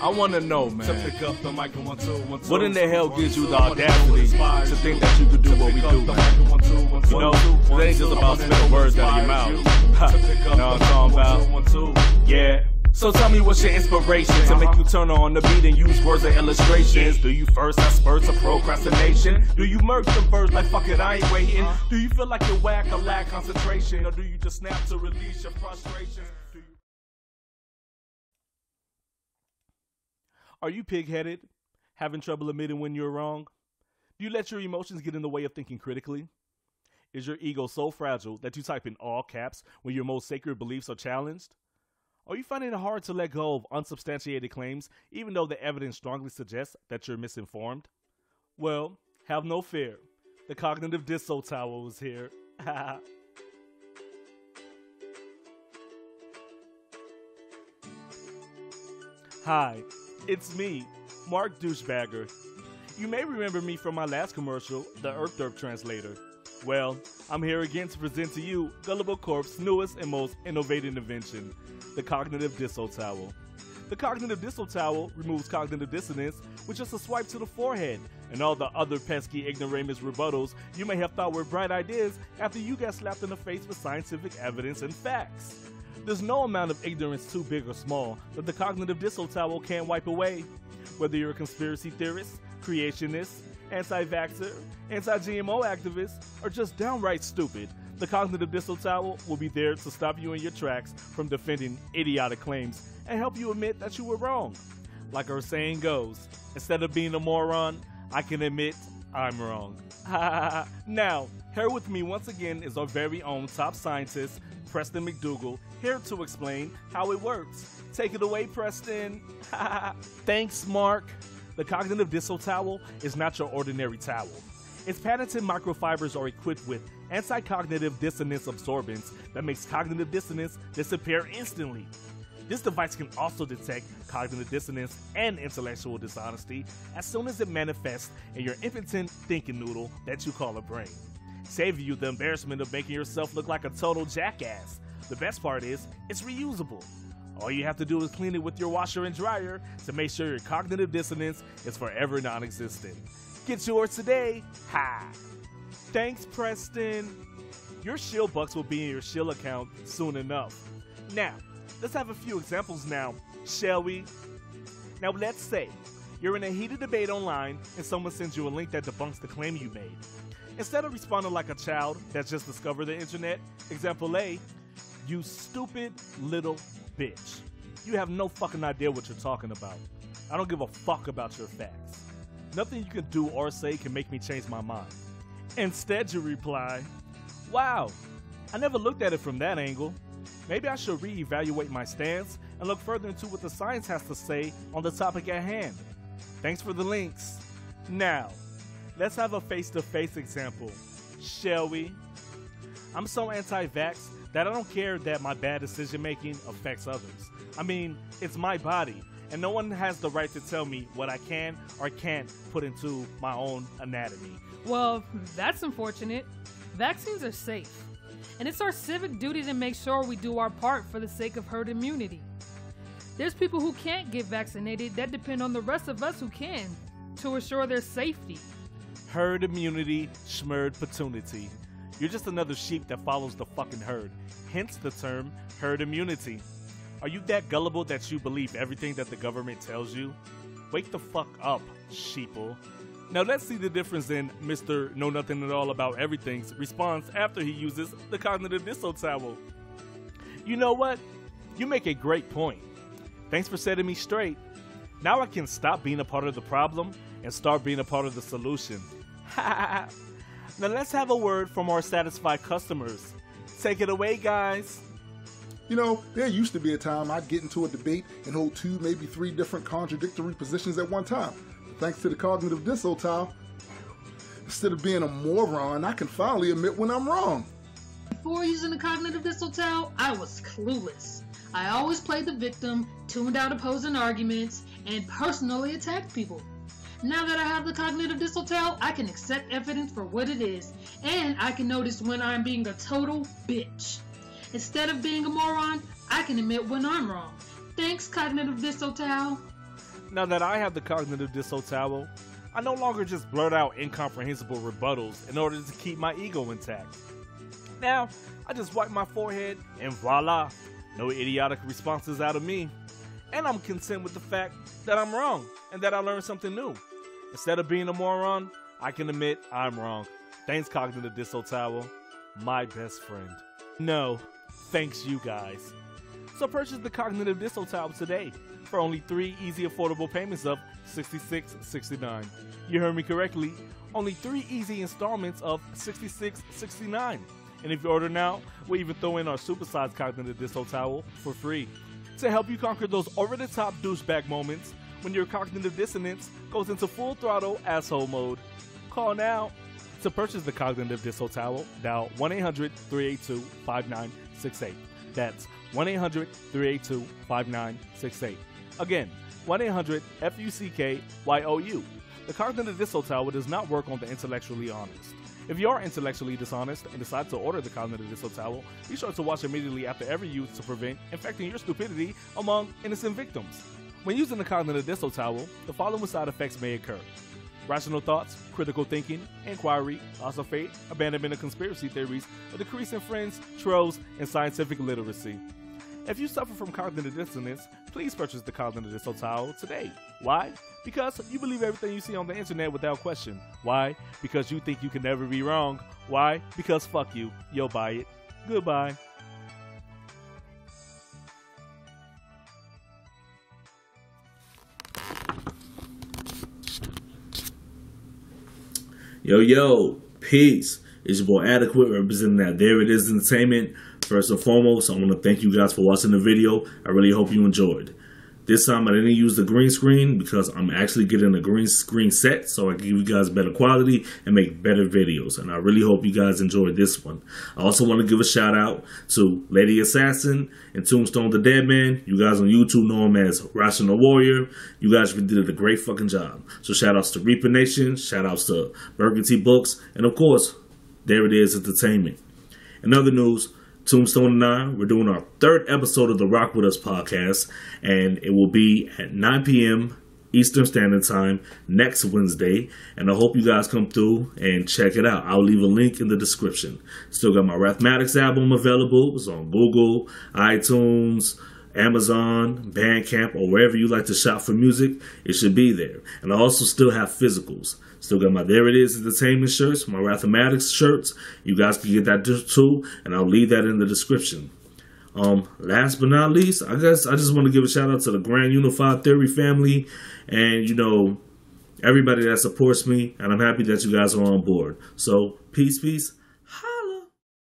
I want to know, man, to pick up the mic and 1 2 1 2. what in the hell gives you the audacity to think that you could do what we do, man? You know, it ain't just about spitting words out of your mouth. Ha, know what I'm talking about? Yeah. So tell me what's your inspiration to make you turn on the beat and use words and illustrations? Do you first have spurts of procrastination? Do you murk the verse like fuck it, I ain't waiting? Do you feel like you're whack or lack concentration? Or do you just snap to release your frustrations? Are you pig-headed? Having trouble admitting when you're wrong? Do you let your emotions get in the way of thinking critically? Is your ego so fragile that you type in all caps when your most sacred beliefs are challenged? Are you finding it hard to let go of unsubstantiated claims even though the evidence strongly suggests that you're misinformed? Well, have no fear. The Cognitive Disso-Towel is here. Hi, it's me, Mark Douchebagger. You may remember me from my last commercial, the Earth Derp Translator. Well, I'm here again to present to you Gullible Corp's newest and most innovative invention, the Cognitive Disso-Towel. The Cognitive Disso-Towel removes cognitive dissonance with just a swipe to the forehead and all the other pesky ignoramus rebuttals you may have thought were bright ideas after you got slapped in the face with scientific evidence and facts. There's no amount of ignorance too big or small that the Cognitive Disso-Towel can't wipe away. Whether you're a conspiracy theorist, creationist, anti-vaxxer, anti-GMO activist, or just downright stupid, the Cognitive Disso-Towel will be there to stop you in your tracks from defending idiotic claims and help you admit that you were wrong. Like our saying goes, instead of being a moron, I can admit I'm wrong. Now, here with me once again is our very own top scientist, Preston McDougal, here to explain how it works. Take it away, Preston. Thanks, Mark. The Cognitive Disso-Towel is not your ordinary towel. Its patented microfibers are equipped with anti-cognitive dissonance absorbents that makes cognitive dissonance disappear instantly. This device can also detect cognitive dissonance and intellectual dishonesty as soon as it manifests in your impotent thinking noodle that you call a brain, saving you the embarrassment of making yourself look like a total jackass. The best part is, it's reusable. All you have to do is clean it with your washer and dryer to make sure your cognitive dissonance is forever non-existent. Get yours today. Ha! Thanks, Preston. Your shill bucks will be in your shill account soon enough. Now, let's have a few examples now, shall we? Now let's say you're in a heated debate online and someone sends you a link that debunks the claim you made. Instead of responding like a child that just discovered the internet, example A, you stupid little bitch. You have no fucking idea what you're talking about. I don't give a fuck about your facts. Nothing you can do or say can make me change my mind. Instead, you reply, wow, I never looked at it from that angle. Maybe I should reevaluate my stance and look further into what the science has to say on the topic at hand. Thanks for the links. Now, let's have a face-to-face example, shall we? I'm so anti-vax that I don't care that my bad decision-making affects others. I mean, it's my body, and no one has the right to tell me what I can or can't put into my own anatomy. Well, that's unfortunate. Vaccines are safe, and it's our civic duty to make sure we do our part for the sake of herd immunity. There's people who can't get vaccinated that depend on the rest of us who can to assure their safety. Herd immunity, schmurd paternity. You're just another sheep that follows the fucking herd, hence the term herd immunity. Are you that gullible that you believe everything that the government tells you? Wake the fuck up, sheeple. Now let's see the difference in Mr. Know Nothing at All About Everything's response after he uses the Cognitive Disso-Towel. You know what? You make a great point. Thanks for setting me straight. Now I can stop being a part of the problem and start being a part of the solution. Now let's have a word from our satisfied customers. Take it away, guys. You know, there used to be a time I'd get into a debate and hold 2, maybe 3 different contradictory positions at one time. But thanks to the Cognitive Disso-Towel, instead of being a moron, I can finally admit when I'm wrong. Before using the Cognitive Disso-Towel, I was clueless. I always played the victim, tuned out opposing arguments, and personally attacked people. Now that I have the Cognitive Disso-Towel, I can accept evidence for what it is, and I can notice when I'm being a total bitch. Instead of being a moron, I can admit when I'm wrong. Thanks, Cognitive Disso-Towel. Now that I have the Cognitive Disso-Towel, I no longer just blurt out incomprehensible rebuttals in order to keep my ego intact. Now, I just wipe my forehead and voila, no idiotic responses out of me. And I'm content with the fact that I'm wrong and that I learned something new. Instead of being a moron, I can admit I'm wrong. Thanks, Cognitive Disso-Towel, my best friend. No, thanks you guys. So purchase the Cognitive Disso-Towel today for only 3 easy affordable payments of $66.69. You heard me correctly, only 3 easy installments of $66.69. And if you order now, we'll even throw in our supersized Cognitive Disso-Towel for free. To help you conquer those over-the-top douchebag moments when your cognitive dissonance goes into full throttle asshole mode. Call now. To purchase the Cognitive Disso-Towel, dial 1-800-382-5968. That's 1-800-382-5968. Again, 1-800-FUCKYOU. The Cognitive Disso-Towel does not work on the intellectually honest. If you are intellectually dishonest and decide to order the Cognitive Disso-Towel, be sure to wash immediately after every use to prevent infecting your stupidity among innocent victims. When using the Cognitive Disso-Towel, the following side effects may occur: rational thoughts, critical thinking, inquiry, loss of faith, abandonment of conspiracy theories, a decrease in friends, trolls, and scientific literacy. If you suffer from cognitive dissonance, please purchase the Cognitive Disso-Towel today. Why? Because you believe everything you see on the internet without question. Why? Because you think you can never be wrong. Why? Because fuck you. You'll buy it. Goodbye. Yo, peace. It's your boy Adequate representing that There It Is Entertainment. First and foremost, I want to thank you guys for watching the video. I really hope you enjoyed. This time I didn't use the green screen because I'm actually getting a green screen set so I can give you guys better quality and make better videos. And I really hope you guys enjoyed this one. I also want to give a shout out to Lady Assassin and Tombstone the Dead Man. You guys on YouTube know him as Rational Warrior. You guys did a great fucking job. So shout outs to Reaper Nation, shout outs to Burgundy Books, and of course, There It Is Entertainment. In other news, Tombstone and I, we're doing our 3rd episode of the Rock With Us podcast, and it will be at 9 p.m. Eastern Standard Time next Wednesday, and I hope you guys come through and check it out. I'll leave a link in the description. Still got my Rapthematics album available. It's on Google, iTunes, Amazon, BandCamp, or wherever you like to shop for music. It should be there. And I also still have physicals. Still got my There It Is Entertainment shirts, my Rapthematics shirts. You guys can get that too, and I'll leave that in the description. Last but not least, I just want to give a shout out to the Grand Unified Theory family, and everybody that supports me, and I'm happy that you guys are on board. So peace.